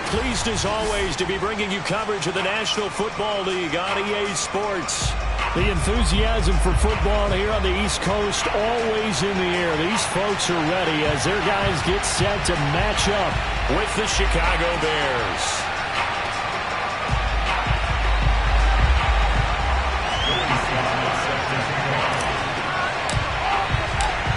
Pleased as always to be bringing you coverage of the National Football League on EA Sports. The enthusiasm for football here on the East Coast always in the air. These folks are ready as their guys get set to match up with the Chicago Bears.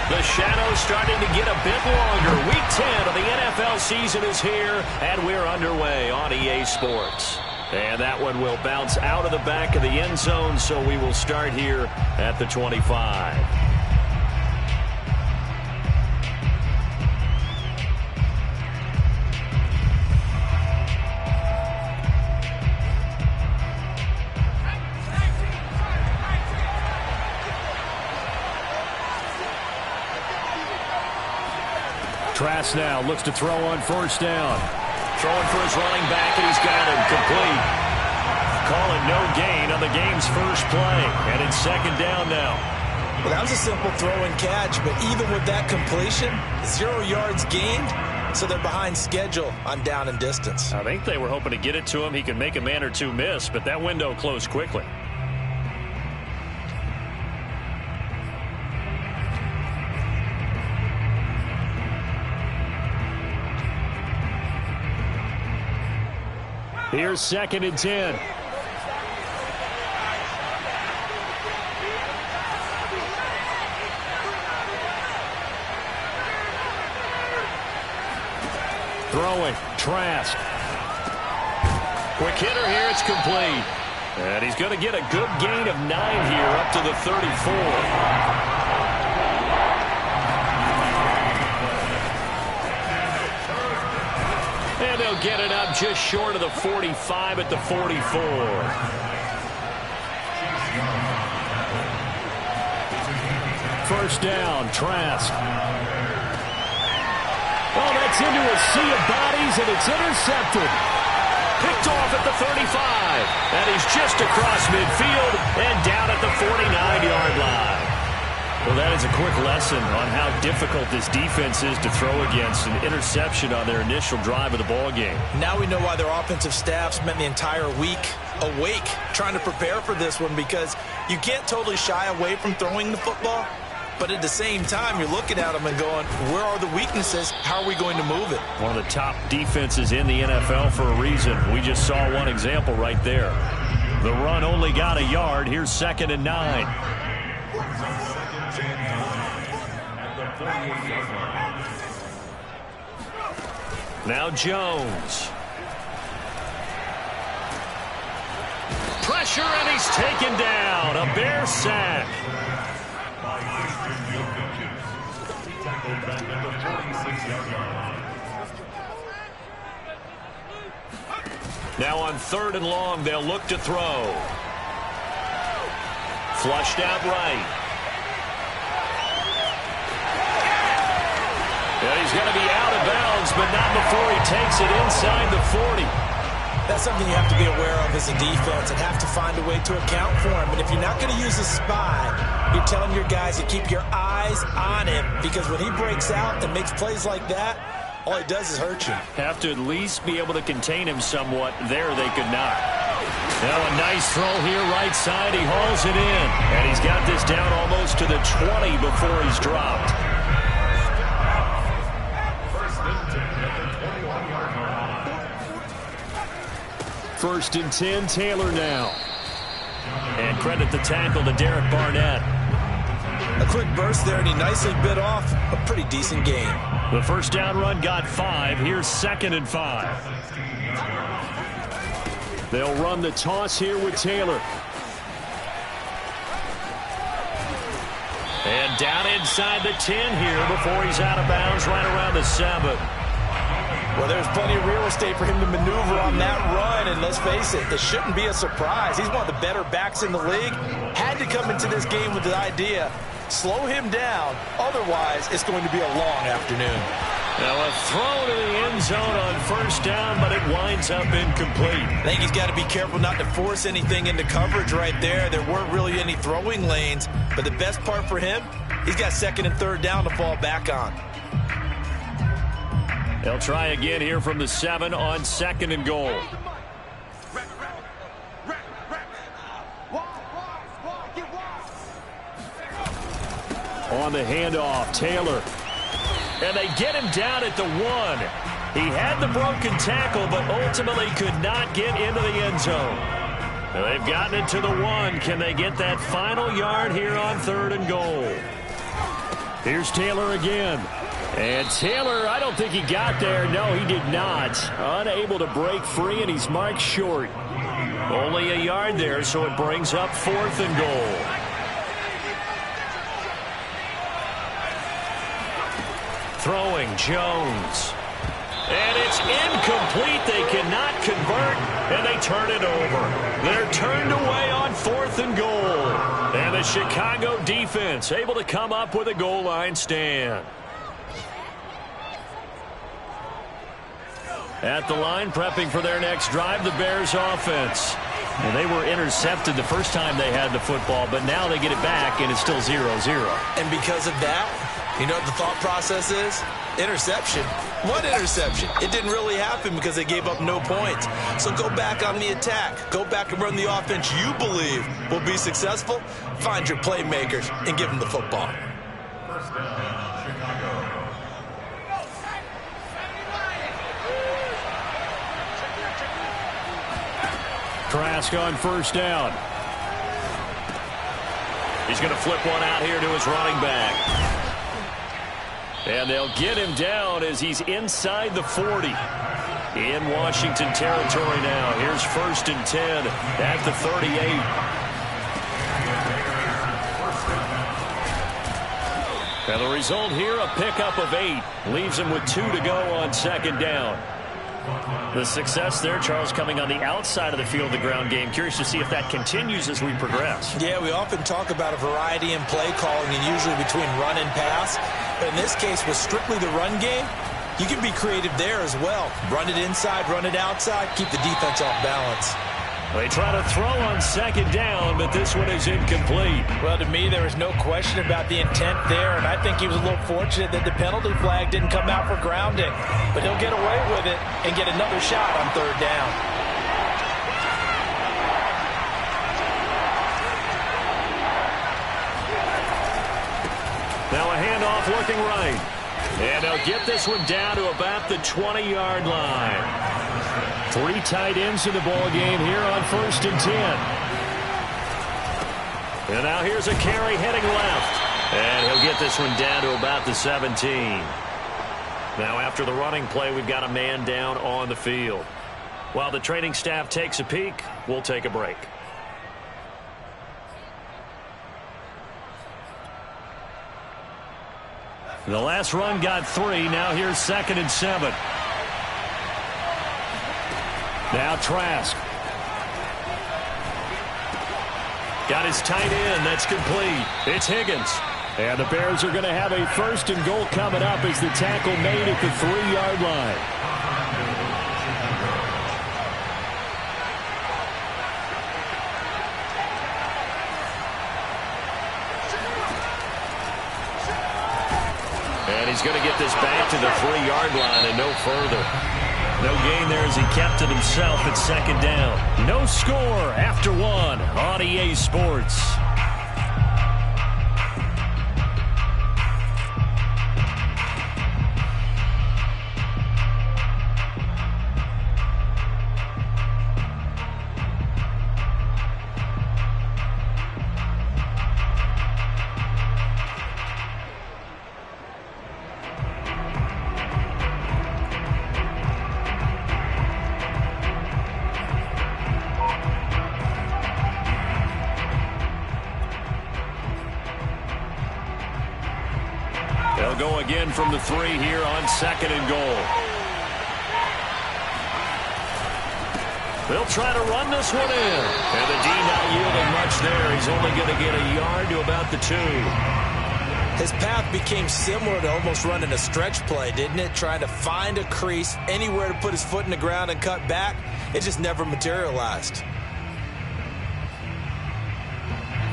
The shadow's starting to get a bit longer. Week 10 of the NFL season is here, and we're underway on EA Sports. And that one will bounce out of the back of the end zone, so we will start here at the 25. Trask now looks to throw on first down. Throwing for his running back, and he's got him complete. Calling no gain on the game's first play. And it's second down now. Well, that was a simple throw and catch, but even with that completion, 0 yards gained, so they're behind schedule on down and distance. I think they were hoping to get it to him. He could make a man or two miss, but that window closed quickly. Here's second and 10. Throwing, Trask. Quick hitter here, it's complete. And he's going to get a good gain of 9 here up to the 34. And they'll get it up just short of the 45 at the 44. First down, Trask. Oh, that's into a sea of bodies, and it's intercepted. Picked off at the 35. And he's just across midfield and down at the 49-yard line. Well, that is a quick lesson on how difficult this defense is to throw against. An interception on their initial drive of the ball game. Now we know why their offensive staff spent the entire week awake trying to prepare for this one, because you can't totally shy away from throwing the football, but at the same time you're looking at them and going, where are the weaknesses? How are we going to move it? One of the top defenses in the NFL for a reason. We just saw one example right there. The run only got a yard. Here's second and 9. Now Jones. Pressure, and he's taken down. A Bear sack. Now on third and long, they'll look to throw. Flushed out right. And he's going to be out of bounds, but not before he takes it inside the 40. That's something you have to be aware of as a defense and have to find a way to account for him. But if you're not going to use a spy, you're telling your guys to keep your eyes on him, because when he breaks out and makes plays like that, all he does is hurt you. Have to at least be able to contain him somewhat. There they could not. Now a nice throw here right side. He hauls it in. And he's got this down almost to the 20 before he's dropped. First and 10, Taylor now. And credit the tackle to Derek Barnett. A quick burst there, and he nicely bit off a pretty decent gain. The first down run got 5. Here's second and 5. They'll run the toss here with Taylor. And down inside the 10 here before he's out of bounds right around the 7. Well, there's plenty of real estate for him to maneuver on that run, and let's face it, it shouldn't be a surprise. He's one of the better backs in the league. Had to come into this game with the idea, slow him down, otherwise it's going to be a long afternoon. Now a throw to the end zone on first down, but it winds up incomplete. I think he's got to be careful not to force anything into coverage right there. There weren't really any throwing lanes, but the best part for him, he's got second and third down to fall back on. They'll try again here from the 7 on 2nd and goal. On the handoff, Taylor. And they get him down at the 1. He had the broken tackle, but ultimately could not get into the end zone. They've gotten it to the 1. Can they get that final yard here on 3rd and goal? Here's Taylor again. And Taylor, I don't think he got there. No, he did not. Unable to break free, and he's marked short. Only a yard there, so it brings up 4th and goal. Throwing, Jones. And it's incomplete. They cannot convert, and they turn it over. They're turned away on 4th and goal. And the Chicago defense able to come up with a goal line stand. At the line, prepping for their next drive, the Bears offense. And they were intercepted the first time they had the football, but now they get it back, and it's still 0-0. And because of that, you know what the thought process is? Interception. What interception? It didn't really happen because they gave up no points. So go back on the attack. Go back and run the offense you believe will be successful. Find your playmakers and give them the football. First down, Chicago. Trask on first down. He's going to flip one out here to his running back. And they'll get him down as he's inside the 40. In Washington territory now. Here's 1st and 10 at the 38. And the result here, a pickup of 8. Leaves him with 2 to go on 2nd down. The success there, Charles, coming on the outside of the field, the ground game. Curious to see if that continues as we progress. Yeah, we often talk about a variety in play calling, and usually between run and pass. But in this case, with strictly the run game, you can be creative there as well. Run it inside, run it outside, keep the defense off balance. They try to throw on 2nd down, but this one is incomplete. Well, to me, there was no question about the intent there, and I think he was a little fortunate that the penalty flag didn't come out for grounding. But he'll get away with it and get another shot on 3rd down. Now a handoff looking right. And they'll get this one down to about the 20-yard line. 3 tight ends in the ball game here on 1st and 10. And now here's a carry heading left. And he'll get this one down to about the 17. Now after the running play, we've got a man down on the field. While the training staff takes a peek, we'll take a break. The last run got 3. Now here's 2nd and 7. Now Trask. Got his tight end. That's complete. It's Higgins. And the Bears are going to have a 1st and goal coming up as the tackle made at the 3-yard line. And he's going to get this back to the 3-yard line and no further. No gain there as he kept it himself at 2nd down. No score after 1 on EA Sports. They'll go again from the 3 here on 2nd and goal. They'll try to run this one in. And the D not yielding much there. He's only going to get a yard to about the 2. His path became similar to almost running a stretch play, didn't it? Trying to find a crease, anywhere to put his foot in the ground and cut back. It just never materialized.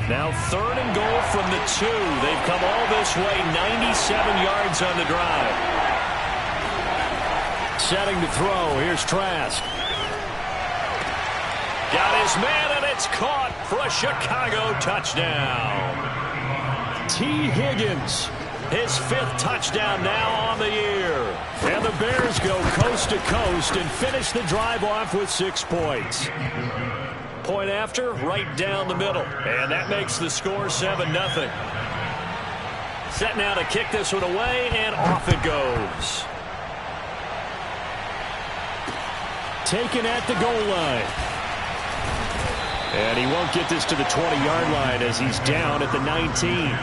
Now 3rd and goal from the 2. They've come all this way, 97 yards on the drive. setting to throw. Here's Trask. Got his man, and it's caught for a Chicago touchdown. T. Higgins, his 5th touchdown now on the year. And the Bears go coast to coast and finish the drive off with 6 points. Point after, right down the middle. And that makes the score 7-0. Set now to kick this one away, and off it goes. Taken at the goal line. And he won't get this to the 20-yard line as he's down at the 19.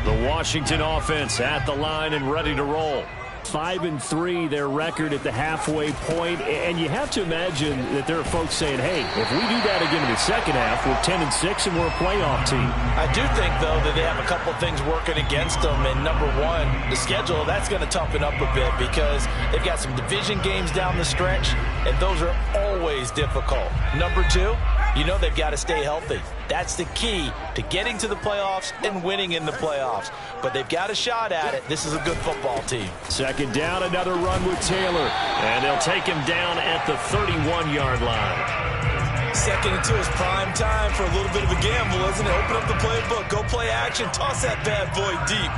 The Washington offense at the line and ready to roll. 5-3 their record at the halfway point, and you have to imagine that there are folks saying, hey, if we do that again in the second half, we're 10-6 and we're a playoff team. I do think, though, that they have a couple of things working against them, and number one, the schedule, that's going to toughen up a bit because they've got some division games down the stretch, and those are always difficult. Number two, you know they've got to stay healthy. That's the key to getting to the playoffs and winning in the playoffs. But they've got a shot at it. This is a good football team. Second down, another run with Taylor. And they'll take him down at the 31-yard line. Second and 2 is prime time for a little bit of a gamble, isn't it? Open up the playbook, go play action, toss that bad boy deep.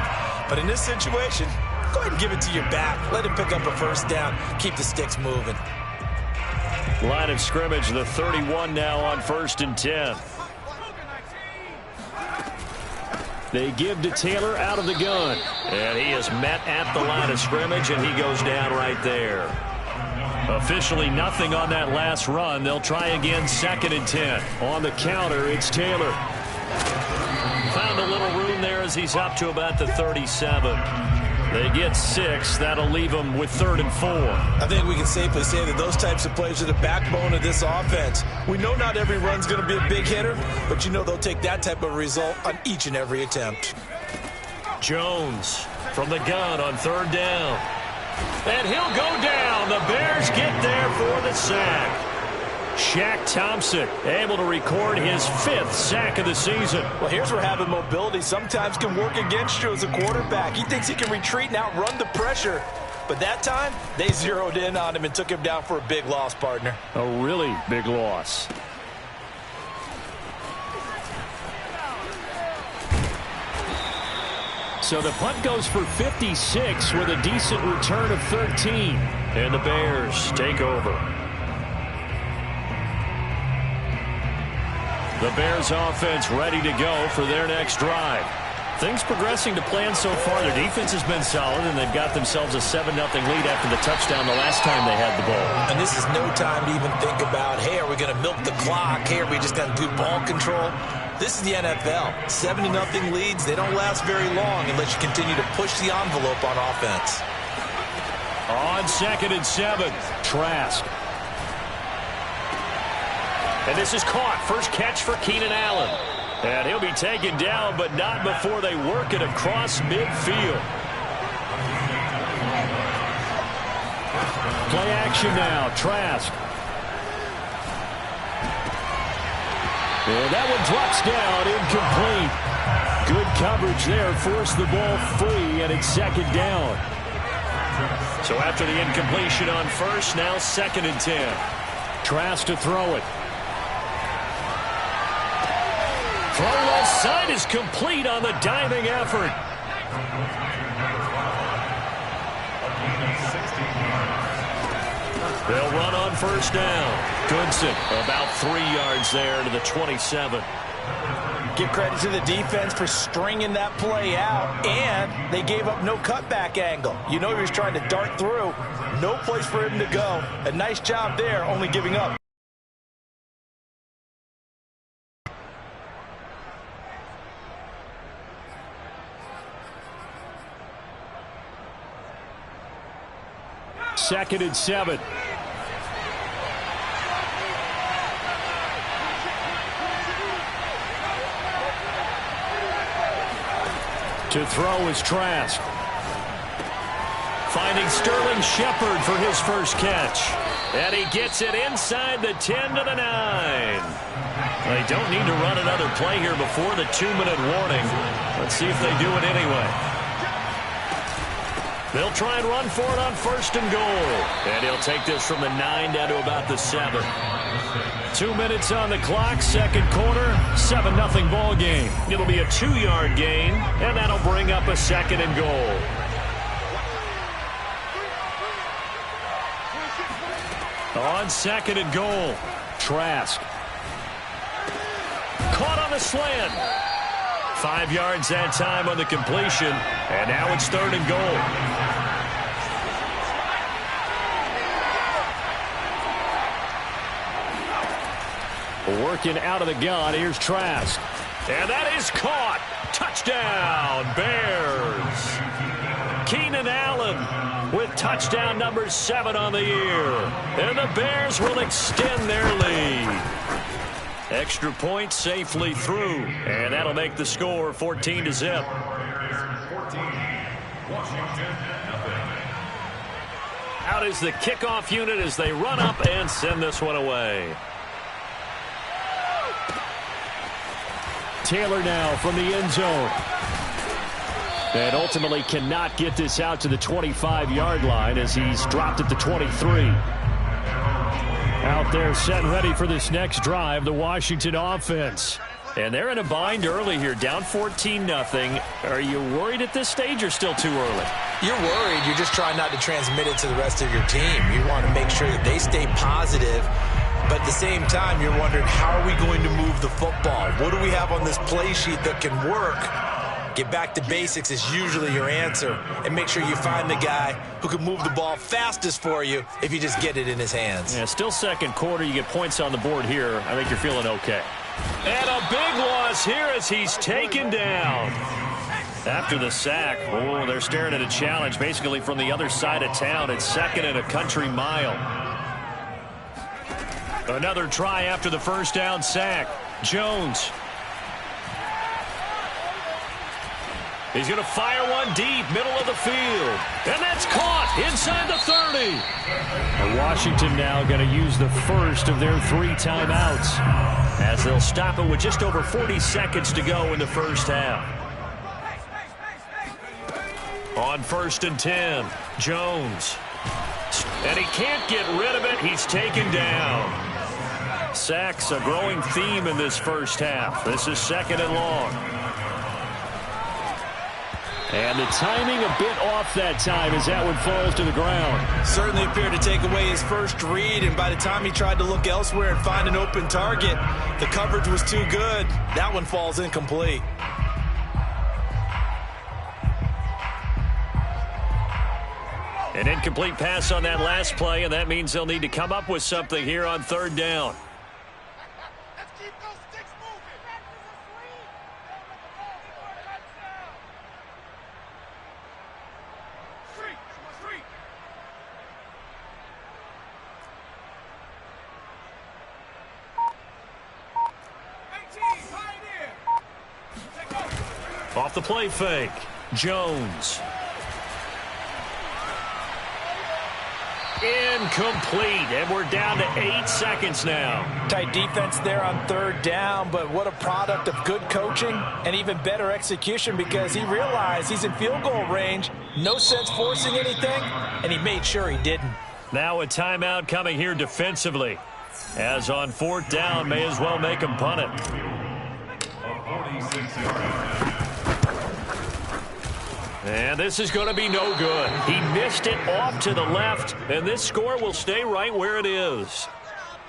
But in this situation, go ahead and give it to your back. Let him pick up a first down. Keep the sticks moving. Line of scrimmage, the 31 now on 1st and 10. They give to Taylor out of the gun. And he is met at the line of scrimmage, and he goes down right there. Officially nothing on that last run. They'll try again, 2nd and 10. On the counter, it's Taylor. Found a little room there as he's up to about the 37. They get 6. That'll leave them with 3rd and 4. I think we can safely say that those types of plays are the backbone of this offense. We know not every run's going to be a big hitter, but you know they'll take that type of result on each and every attempt. Jones from the gun on 3rd down. And he'll go down. The Bears get there for the sack. Shaq Thompson able to record his 5th sack of the season. Well, here's where having mobility sometimes can work against you as a quarterback. He thinks he can retreat and outrun the pressure. But that time, they zeroed in on him and took him down for a big loss, partner. A really big loss. So the punt goes for 56 with a decent return of 13. And the Bears take over. The Bears offense ready to go for their next drive. Things progressing to plan so far. Their defense has been solid, and they've got themselves a 7-0 lead after the touchdown the last time they had the ball. And this is no time to even think about, hey, are we going to milk the clock? Hey, are we just going to do ball control? This is the NFL. 7-0 leads, they don't last very long unless you continue to push the envelope on offense. On 2nd and 7, Trask. And this is caught. First catch for Keenan Allen. And he'll be taken down, but not before they work it across midfield. Play action now. Trask. And that one drops down, incomplete. Good coverage there. Forced the ball free, and it's 2nd down. So after the incompletion on first, now 2nd and 10. Trask to throw it. Throw left side is complete on the diving effort. They'll run on first down. Goodson about 3 yards there to the 27. Give credit to the defense for stringing that play out, and they gave up no cutback angle. You know he was trying to dart through. No place for him to go. A nice job there, only giving up. Second and 7. To throw is Trask. Finding Sterling Shepard for his first catch. And he gets it inside the 10 to the 9. They don't need to run another play here before the 2-minute warning. Let's see if they do it anyway. They'll try and run for it on 1st and goal. And he'll take this from the 9 down to about the 7. 2 minutes on the clock, second quarter, 7-0 ball game. It'll be a 2-yard gain, and that'll bring up a 2nd and goal. On 2nd and goal, Trask. Caught on the slant. 5 yards that time on the completion, and now it's 3rd and goal. Working out of the gun, here's Trask. And that is caught. Touchdown, Bears. Keenan Allen with touchdown number 7 on the year. And the Bears will extend their lead. Extra point safely through. And that'll make the score 14-0. Out is the kickoff unit as they run up and send this one away. Taylor now from the end zone. And ultimately cannot get this out to the 25-yard line as he's dropped at the 23. Out there set and ready for this next drive, the Washington offense. And they're in a bind early here, down 14-0. Are you worried at this stage or still too early? You're worried. You're just trying not to transmit it to the rest of your team. You want to make sure that they stay positive. But at the same time, you're wondering, how are we going to move the football? What do we have on this play sheet that can work? Get back to basics is usually your answer. And make sure you find the guy who can move the ball fastest for you if you just get it in his hands. Yeah, still second quarter. You get points on the board here. I think you're feeling okay. And a big loss here as he's taken down. After the sack, oh, they're staring at a challenge basically from the other side of town. It's 2nd and a country mile. Another try after the first down sack. Jones. He's going to fire one deep, middle of the field. And that's caught inside the 30. And Washington now going to use the first of their 3 timeouts as they'll stop it with just over 40 seconds to go in the first half. On 1st and 10, Jones. And he can't get rid of it. He's taken down. Sacks a growing theme in this first half. This is 2nd and long. And the timing a bit off that time as that one falls to the ground. Certainly appeared to take away his first read, and by the time he tried to look elsewhere and find an open target, the coverage was too good. That one falls incomplete. An incomplete pass on that last play, and that means they'll need to come up with something here on 3rd down. Off the play fake, Jones. Incomplete, and we're down to 8 seconds now. Tight defense there on 3rd down, but what a product of good coaching and even better execution, because he realized he's in field goal range. No sense forcing anything, and he made sure he didn't. Now a timeout coming here defensively. As on 4th down, may as well make him punt it. And this is going to be no good. He missed it off to the left, and this score will stay right where it is.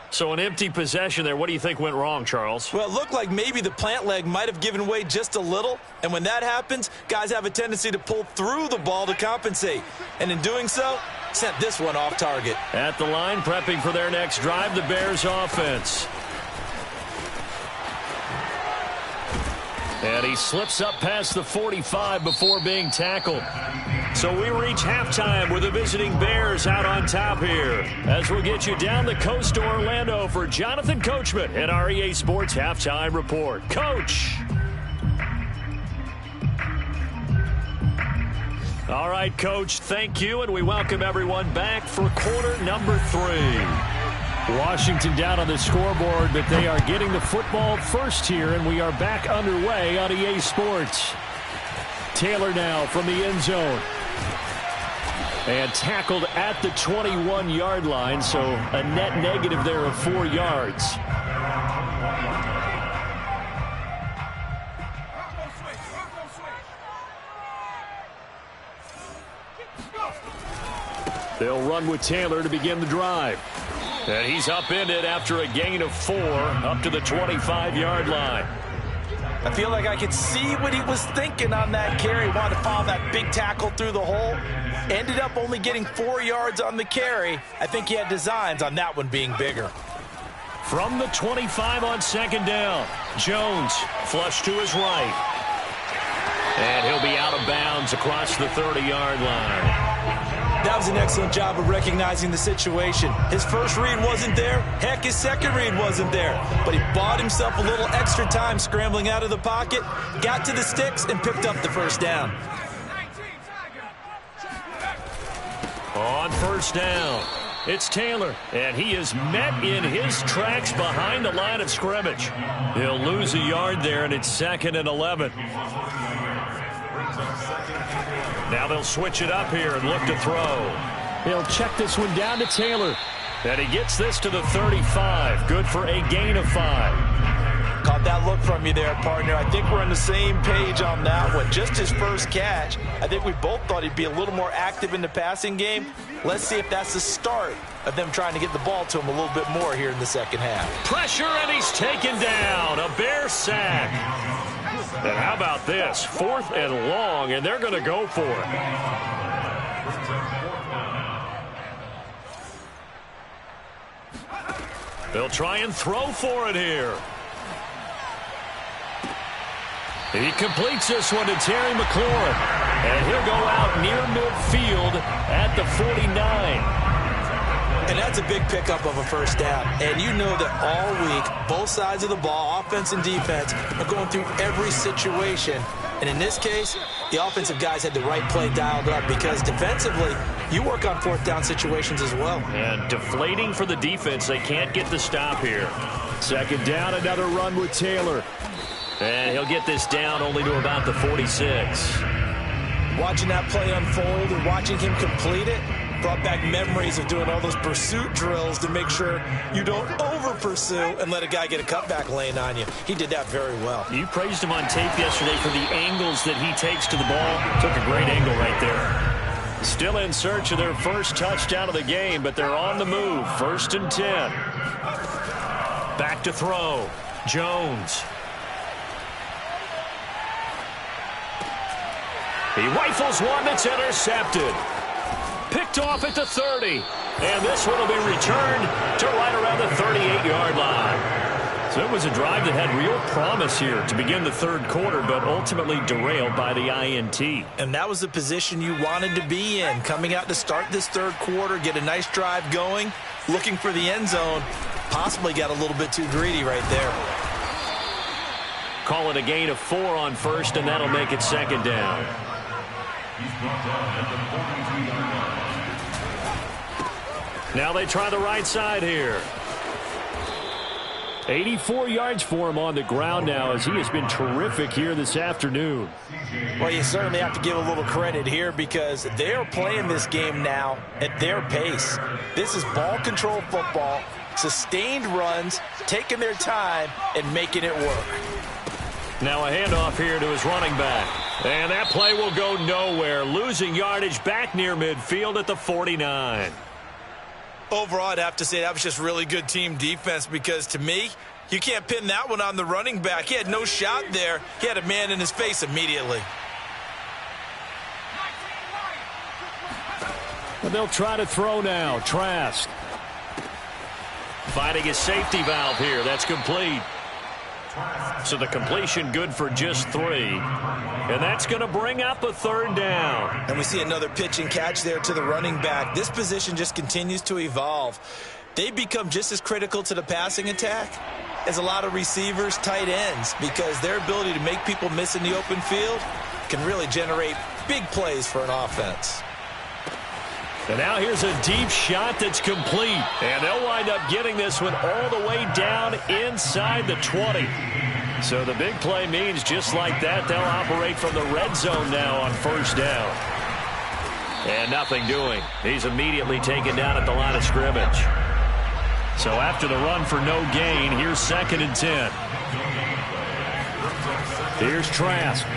So an empty possession there. What do you think went wrong, Charles? Well, it looked like maybe the plant leg might have given way just a little, and when that happens, guys have a tendency to pull through the ball to compensate. And in doing so, sent this one off target. At the line, prepping for their next drive, the Bears offense. And he slips up past the 45 before being tackled. So we reach halftime with the visiting Bears out on top here. As we'll get you down the coast to Orlando for Jonathan Coachman at our EA Sports Halftime Report. Coach. All right, Coach, thank you, and we welcome everyone back for quarter number 3. Washington down on the scoreboard, but they are getting the football first here, and we are back underway on EA Sports. Taylor now from the end zone. And tackled at the 21-yard line, so a net negative there of 4 yards. They'll run with Taylor to begin the drive. And he's upended after a gain of 4 up to the 25-yard line. I feel like I could see what he was thinking on that carry. Wanted to follow that big tackle through the hole. Ended up only getting 4 yards on the carry. I think he had designs on that one being bigger. From the 25 on second down, Jones flush to his right. And he'll be out of bounds across the 30-yard line. That was an excellent job of recognizing the situation. His first read wasn't there. Heck, his second read wasn't there. But he bought himself a little extra time scrambling out of the pocket, got to the sticks, and picked up the first down. On first down, it's Taylor, and he is met in his tracks behind the line of scrimmage. He'll lose a yard there, and it's 2nd and 11. Now they'll switch it up here and look to throw. He'll check this one down to Taylor. And he gets this to the 35. Good for a gain of 5. Caught that look from you there, partner. I think we're on the same page on that one. Just his first catch. I think we both thought he'd be a little more active in the passing game. Let's see if that's the start of them trying to get the ball to him a little bit more here in the second half. Pressure, and he's taken down. A Bear sack. And how about this? 4th and long, and they're going to go for it. They'll try and throw for it here. He completes this one to Terry McLaurin. And he'll go out near midfield at the 49. And that's a big pickup of a first down. And you know that all week, both sides of the ball, offense and defense, are going through every situation. And in this case, the offensive guys had the right play dialed up because defensively, you work on 4th down situations as well. And deflating for the defense. They can't get the stop here. Second down, another run with Taylor. And he'll get this down only to about the 46. Watching that play unfold and watching him complete it brought back memories of doing all those pursuit drills to make sure you don't over-pursue and let a guy get a cutback lane on you. He did that very well. You praised him on tape yesterday for the angles that he takes to the ball. Took a great angle right there. Still in search of their first touchdown of the game, but they're on the move. 1st and 10. Back to throw. Jones. He rifles one that's intercepted. Picked off at the 30. And this one will be returned to right around the 38-yard line. So it was a drive that had real promise here to begin the third quarter, but ultimately derailed by the INT. And that was the position you wanted to be in. Coming out to start this third quarter, get a nice drive going, looking for the end zone. Possibly got a little bit too greedy right there. Call it a gain of 4 on first, and that'll make it 2nd down. Now they try the right side here. 84 yards for him on the ground now as he has been terrific here this afternoon. Well, you certainly have to give a little credit here because they're playing this game now at their pace. This is ball control football, sustained runs, taking their time, and making it work. Now a handoff here to his running back. And that play will go nowhere, losing yardage back near midfield at the 49. Overall, I'd have to say that was just really good team defense because, to me, you can't pin that one on the running back. He had no shot there. He had a man in his face immediately. And they'll try to throw now. Trask. Finding his safety valve here. That's complete. So the completion good for just 3. And that's going to bring up a 3rd down. And we see another pitch and catch there to the running back. This position just continues to evolve. They become just as critical to the passing attack as a lot of receivers, tight ends, because their ability to make people miss in the open field can really generate big plays for an offense. And now here's a deep shot that's complete. And they'll wind up getting this one all the way down inside the 20. So the big play means just like that, they'll operate from the red zone now on first down. And nothing doing. He's immediately taken down at the line of scrimmage. So after the run for no gain, here's 2nd and 10. Here's Trask.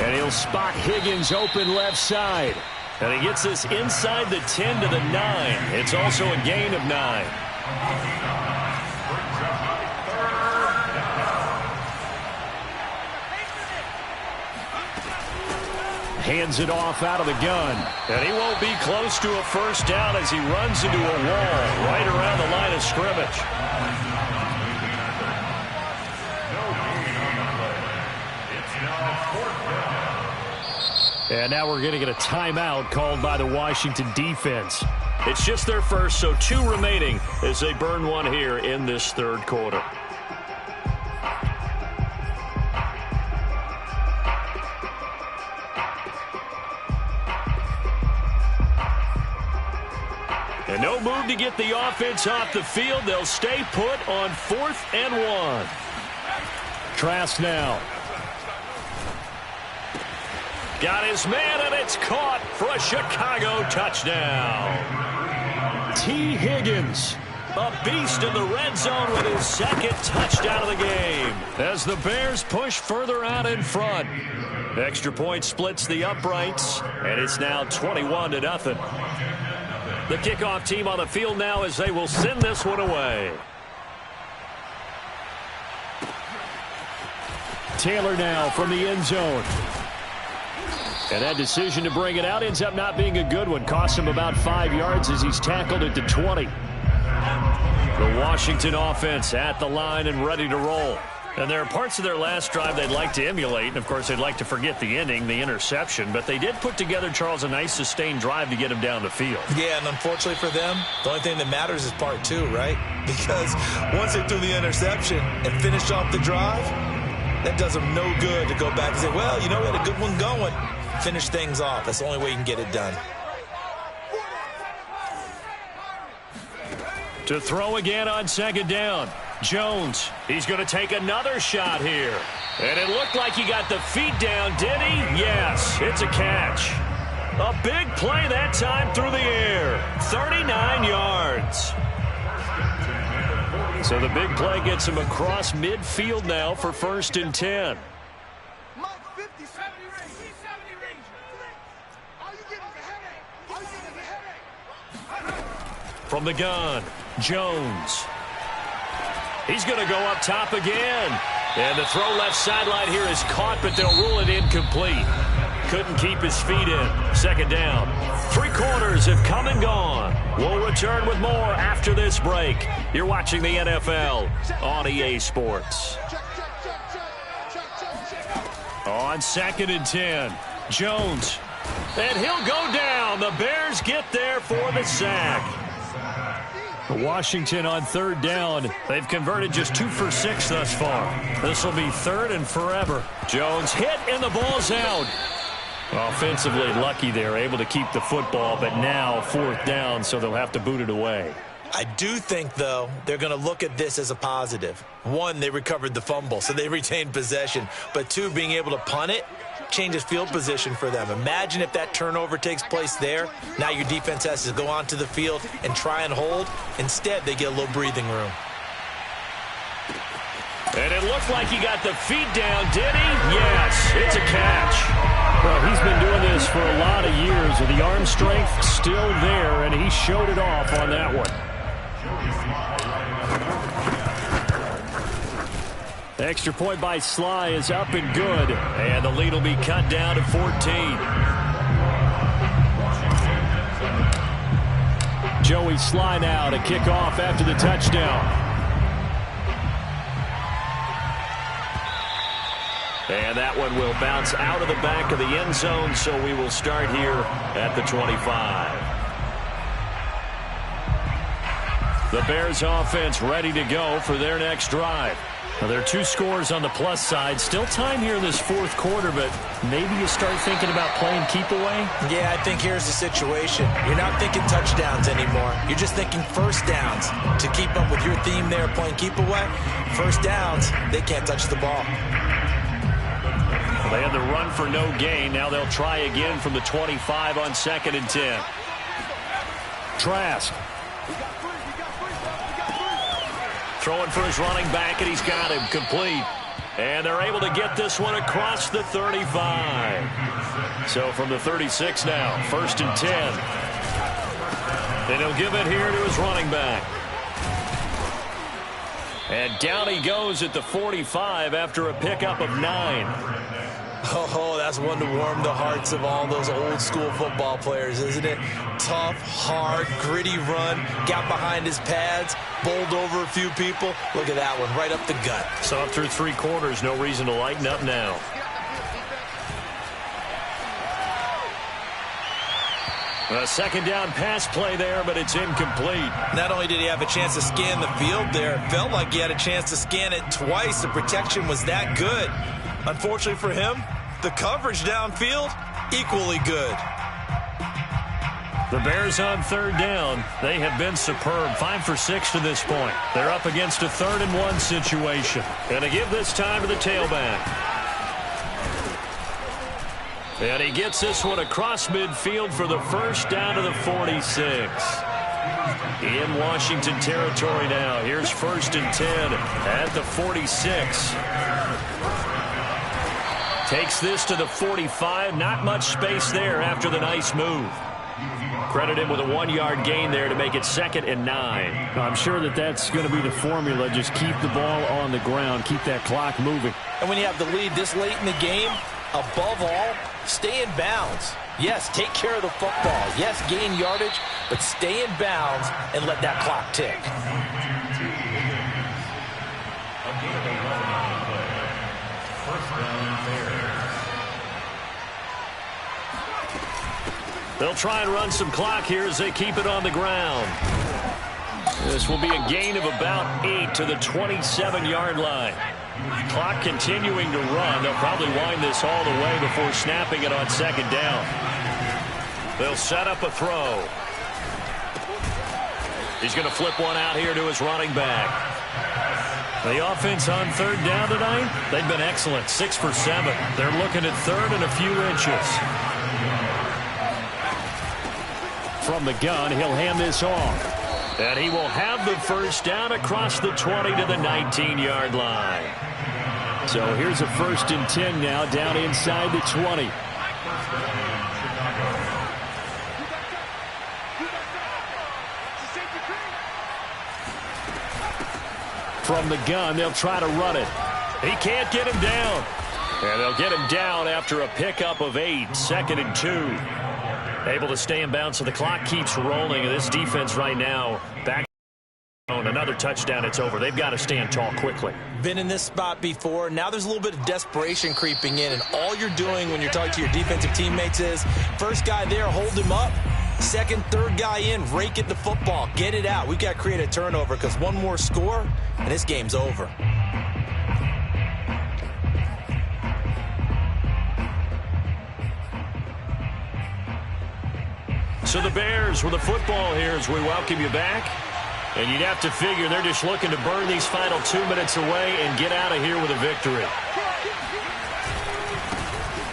And he'll spot Higgins open left side. And he gets this inside the 10 to the 9. It's also a gain of 9. Hands it off out of the gun. And he won't be close to a first down as he runs into a wall right around the line of scrimmage. And now we're going to get a timeout called by the Washington defense. It's just their first, so 2 remaining as they burn one here in this third quarter. And no move to get the offense off the field. They'll stay put on 4th and 1. Trask now. Got his man, and it's caught for a Chicago touchdown. T. Higgins, a beast in the red zone with his 2nd touchdown of the game. As the Bears push further out in front. Extra point splits the uprights, and it's now 21-0. The kickoff team on the field now as they will send this one away. Taylor now from the end zone. And that decision to bring it out ends up not being a good one. Costs him about 5 yards as he's tackled at the 20. The Washington offense at the line and ready to roll. And there are parts of their last drive they'd like to emulate. And, of course, they'd like to forget the ending, the interception. But they did put together, Charles, a nice sustained drive to get him down the field. Yeah, and unfortunately for them, the only thing that matters is part 2, right? Because once they threw the interception and finished off the drive, that does them no good to go back and say, well, you know, we had a good one going. Finish things off. That's the only way you can get it done. To throw again on 2nd down. Jones, he's going to take another shot here. And it looked like he got the feet down, did he? Yes, it's a catch. A big play that time through the air. 39 yards. So the big play gets him across midfield now for 1st and 10. From the gun, Jones. He's going to go up top again. And the throw left sideline here is caught, but they'll rule it incomplete. Couldn't keep his feet in. 2nd down. 3 quarters have come and gone. We'll return with more after this break. You're watching the NFL on EA Sports. On 2nd and 10, Jones. And he'll go down. The Bears get there for the sack. Washington on 3rd down. They've converted just 2 for 6 thus far. This will be 3rd and forever. Jones hit and the ball's out. Offensively lucky they're able to keep the football, but now 4th down, so they'll have to boot it away. I do think, though, they're going to look at this as a positive. 1, they recovered the fumble, so they retained possession. But 2, being able to punt it changes field position for them. Imagine if that turnover takes place there. Now your defense has to go onto the field and try and hold. Instead, they get a little breathing room. And it looked like he got the feet down, did he? Yes, it's a catch. Well, he's been doing this for a lot of years, with the arm strength still there, and he showed it off on that one. The extra point by Sly is up and good, and the lead will be cut down to 14. Joey Sly now to kick off after the touchdown. And that one will bounce out of the back of the end zone, so we will start here at the 25. The Bears offense ready to go for their next drive. Well, there are two scores on the plus side. Still time here in this fourth quarter, but maybe you start thinking about playing keep away? Yeah, I think here's the situation. You're not thinking touchdowns anymore. You're just thinking first downs. To keep up with your theme there, playing keep away, first downs, they can't touch the ball. Well, they had the run for no gain. Now they'll try again from the 25 on 2nd and 10. Trask. Throwing for his running back, and he's got him complete. And they're able to get this one across the 35. So from the 36 now, 1st and 10. And he'll give it here to his running back. And down he goes at the 45 after a pickup of 9. Oh, that's one to warm the hearts of all those old school football players, isn't it? Tough, hard, gritty run, got behind his pads, bowled over a few people. Look at that one, right up the gut. So up through 3 quarters, no reason to lighten up now. A second down pass play there, but it's incomplete. Not only did he have a chance to scan the field there, it felt like he had a chance to scan it twice. The protection was that good. Unfortunately for him, the coverage downfield, equally good. The Bears on 3rd down. They have been superb. 5 for 6 to this point. They're up against a 3rd and 1 situation. And they give this time to the tailback. And he gets this one across midfield for the first down to the 46. In Washington territory now. Here's 1st and 10 at the 46. Takes this to the 45. Not much space there after the nice move. Credit him with a 1-yard gain there to make it 2nd and 9. I'm sure that's going to be the formula. Just keep the ball on the ground. Keep that clock moving. And when you have the lead this late in the game, above all, stay in bounds. Yes, take care of the football. Yes, gain yardage, but stay in bounds and let that clock tick. They'll try and run some clock here as they keep it on the ground. This will be a gain of about 8 to the 27-yard line. Clock continuing to run. They'll probably wind this all the way before snapping it on 2nd down. They'll set up a throw. He's going to flip one out here to his running back. The offense on 3rd down tonight, they've been excellent. 6 for 7. They're looking at 3rd and a few inches. From the gun, he'll hand this off. And he will have the first down across the 20 to the 19-yard line. So here's a 1st and 10 now down inside the 20. From the gun, they'll try to run it. He can't get him down. And they'll get him down after a pickup of 8, 2nd and 2. Able to stay in bounds, so the clock keeps rolling. And this defense right now, back on another touchdown, it's over. They've got to stand tall quickly. Been in this spot before. Now there's a little bit of desperation creeping in, and all you're doing when you're talking to your defensive teammates is, first guy there, hold him up. Second, third guy in, rake at the football. Get it out. We've got to create a turnover because one more score, and this game's over. So the Bears with the football here as we welcome you back. And you'd have to figure they're just looking to burn these final 2 minutes away and get out of here with a victory.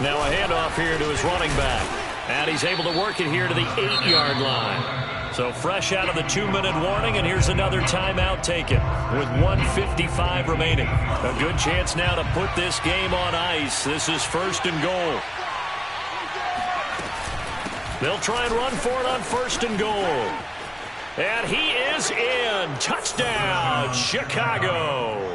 Now a handoff here to his running back. And he's able to work it here to the 8-yard line. So fresh out of the 2-minute warning, and here's another timeout taken with 1:55 remaining. A good chance now to put this game on ice. This is 1st and goal. They'll try and run for it on 1st and goal. And he is in. Touchdown, Chicago.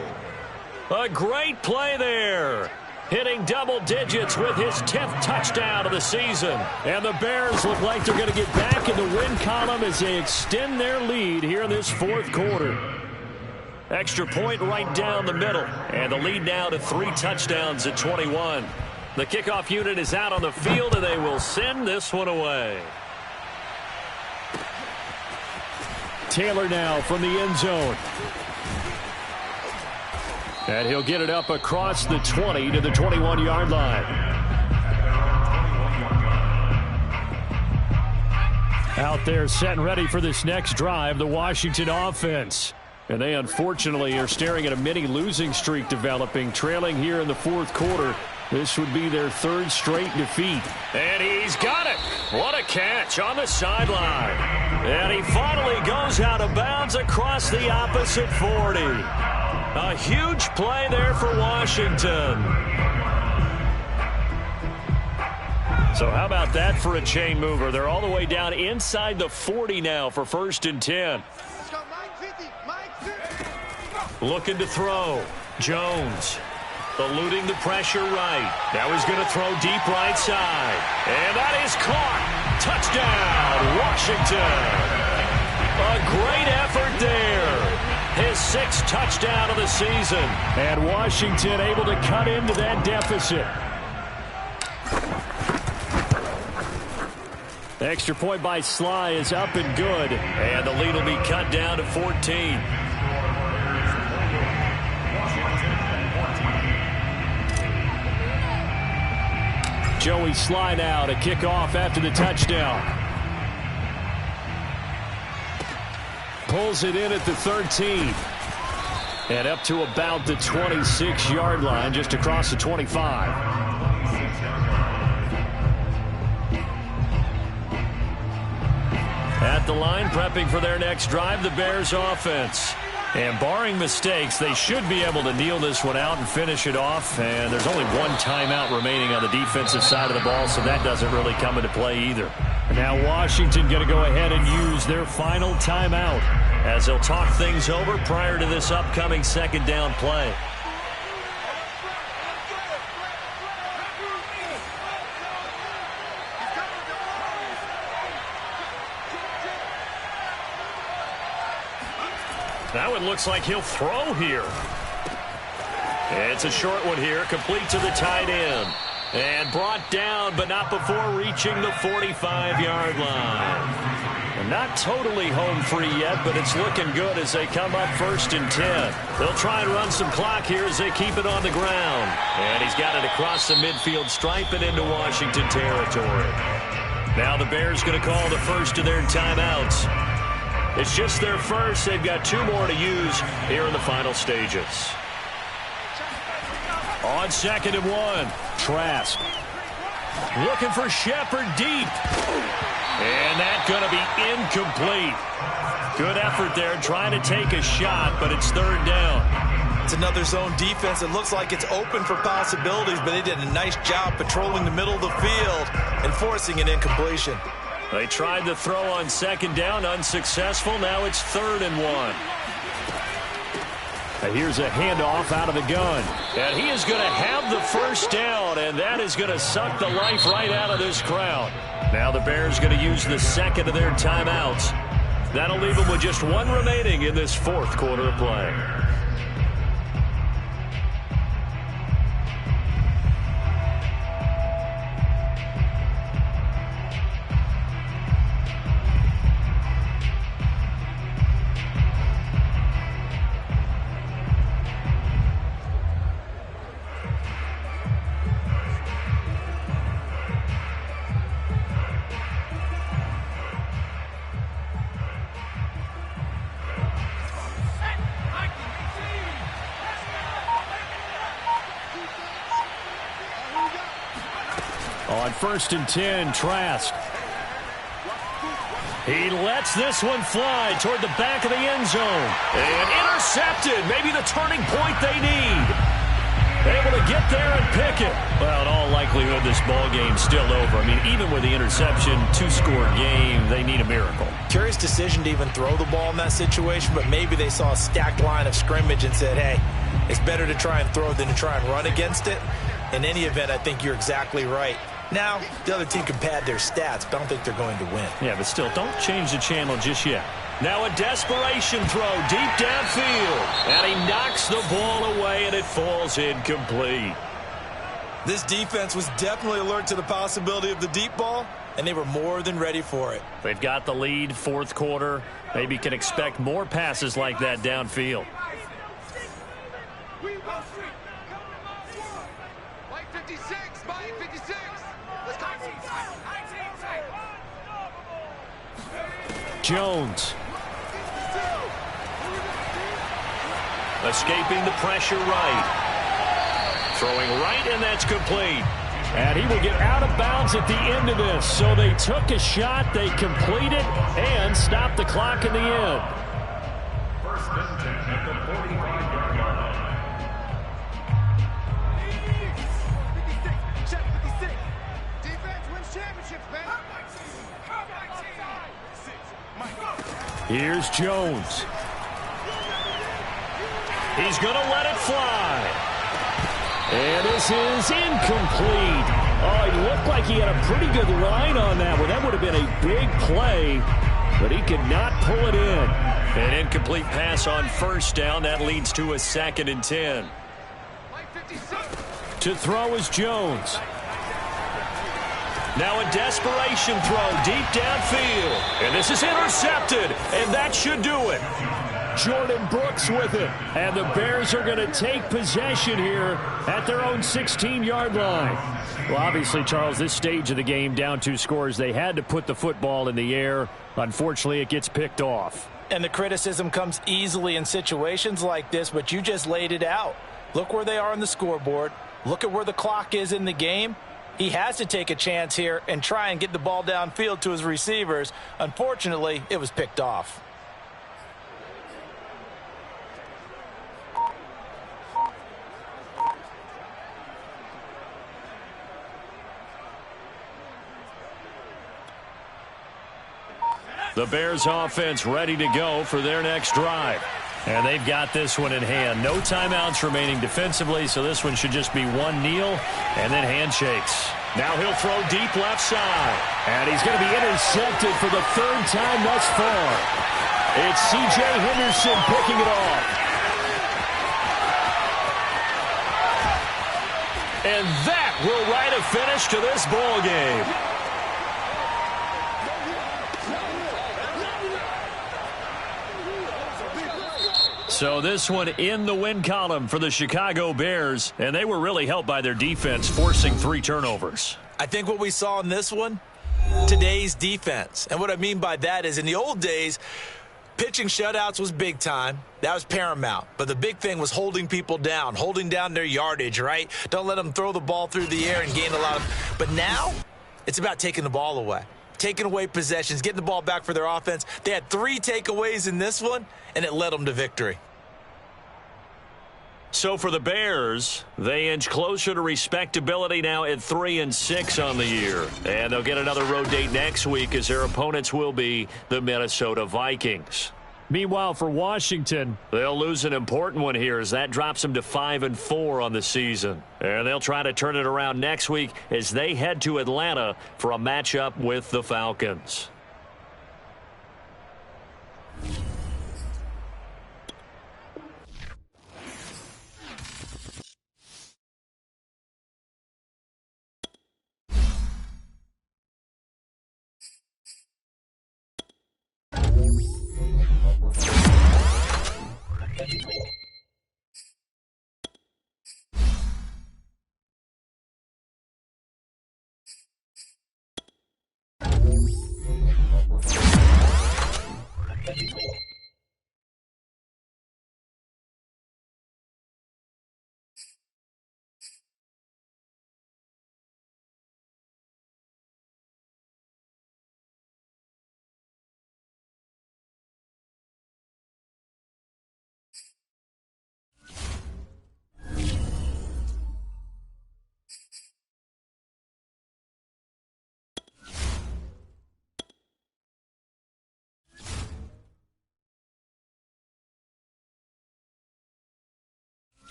A great play there. Hitting double digits with his 10th touchdown of the season. And the Bears look like they're going to get back in the win column as they extend their lead here in this 4th quarter. Extra point right down the middle. And the lead now to 3 touchdowns at 21. The kickoff unit is out on the field, and they will send this one away. Taylor now from the end zone. And he'll get it up across the 20 to the 21-yard line. Out there set and ready for this next drive, the Washington offense. And they unfortunately are staring at a mini losing streak developing, trailing here in the fourth quarter. This would be their third straight defeat. And he's got it. What a catch on the sideline. And he finally goes out of bounds across the opposite 40. A huge play there for Washington. So how about that for a chain mover? They're all the way down inside the 40 now for 1st and 10. Looking to throw. Jones. Eluding the pressure right. Now he's going to throw deep right side. And that is caught. Touchdown, Washington. A great effort there. His 6th touchdown of the season. And Washington able to cut into that deficit. The extra point by Sly is up and good. And the lead will be cut down to 14. Joey Sly now to kick off after the touchdown. Pulls it in at the 13. And up to about the 26-yard line, just across the 25. At the line, prepping for their next drive, the Bears offense. And barring mistakes, they should be able to kneel this one out and finish it off. And there's only one timeout remaining on the defensive side of the ball, so that doesn't really come into play either. And now Washington going to go ahead and use their final timeout as they'll talk things over prior to this upcoming 2nd down play. Now it looks like he'll throw here. It's a short one here, complete to the tight end. And brought down, but not before reaching the 45-yard line. And not totally home free yet, but it's looking good as they come up 1st and 10. They'll try and run some clock here as they keep it on the ground. And he's got it across the midfield stripe and into Washington territory. Now the Bears going to call the first of their timeouts. It's just their first. They've got 2 more to use here in the final stages. On 2nd and 1, Trask. Looking for Shepard deep. And that's going to be incomplete. Good effort there trying to take a shot, but it's 3rd down. It's another zone defense. It looks like it's open for possibilities, but they did a nice job patrolling the middle of the field and forcing an incompletion. They tried to throw on 2nd down, unsuccessful. Now it's 3rd and 1. Here's a handoff out of the gun. And he is going to have the first down, and that is going to suck the life right out of this crowd. Now the Bears going to use the 2nd of their timeouts. That'll leave them with just 1 remaining in this 4th quarter of play. On 1st and 10, Trask. He lets this one fly toward the back of the end zone. And intercepted. Maybe the turning point they need. Able to get there and pick it. Well, in all likelihood, this ball game's still over. I mean, even with the interception, 2-score game, they need a miracle. Curious decision to even throw the ball in that situation, but maybe they saw a stacked line of scrimmage and said, hey, it's better to try and throw than to try and run against it. In any event, I think you're exactly right. Now, the other team can pad their stats, but I don't think they're going to win. Yeah, but still, don't change the channel just yet. Now a desperation throw deep downfield. And he knocks the ball away, and it falls incomplete. This defense was definitely alert to the possibility of the deep ball, and they were more than ready for it. They've got the lead, 4th quarter. Maybe can expect more passes like that downfield. Mike 56, Mike 56. Let's go. Jones. Escaping the pressure right. Throwing right, and that's complete. And he will get out of bounds at the end of this. So they took a shot, they completed, and stopped the clock in the end. First and 10 at the 45-yard line. Check 56. Defense wins championships, man. Here's Jones. He's going to let it fly. And this is incomplete. Oh, it looked like he had a pretty good line on that one. That would have been a big play, but he could not pull it in. An incomplete pass on first down. That leads to a 2nd and 10. To throw is Jones. Now a desperation throw deep downfield. And this is intercepted, and that should do it. Jordan Brooks with it. And the Bears are going to take possession here at their own 16-yard line. Well, obviously, Charles, this stage of the game, down 2 scores, they had to put the football in the air. Unfortunately, it gets picked off. And the criticism comes easily in situations like this, but you just laid it out. Look where they are on the scoreboard. Look at where the clock is in the game. He has to take a chance here and try and get the ball downfield to his receivers. Unfortunately, it was picked off. The Bears offense ready to go for their next drive. And they've got this one in hand. No timeouts remaining defensively, so this one should just be one kneel and then handshakes. Now he'll throw deep left side. And he's going to be intercepted for the 3rd time thus far. It's C.J. Henderson picking it off. And that will write a finish to this ball game. So this one in the win column for the Chicago Bears, and they were really helped by their defense, forcing 3 turnovers. I think what we saw in this one, today's defense. And what I mean by that is in the old days, pitching shutouts was big time. That was paramount. But the big thing was holding people down, holding down their yardage, right? Don't let them throw the ball through the air and gain a lot of. But now it's about taking the ball away, taking away possessions, getting the ball back for their offense. They had 3 takeaways in this one, and it led them to victory. So for the Bears, they inch closer to respectability now at 3-6 on the year. And they'll get another road date next week as their opponents will be the Minnesota Vikings. Meanwhile, for Washington, they'll lose an important one here as that drops them to 5-4 on the season. And they'll try to turn it around next week as they head to Atlanta for a matchup with the Falcons.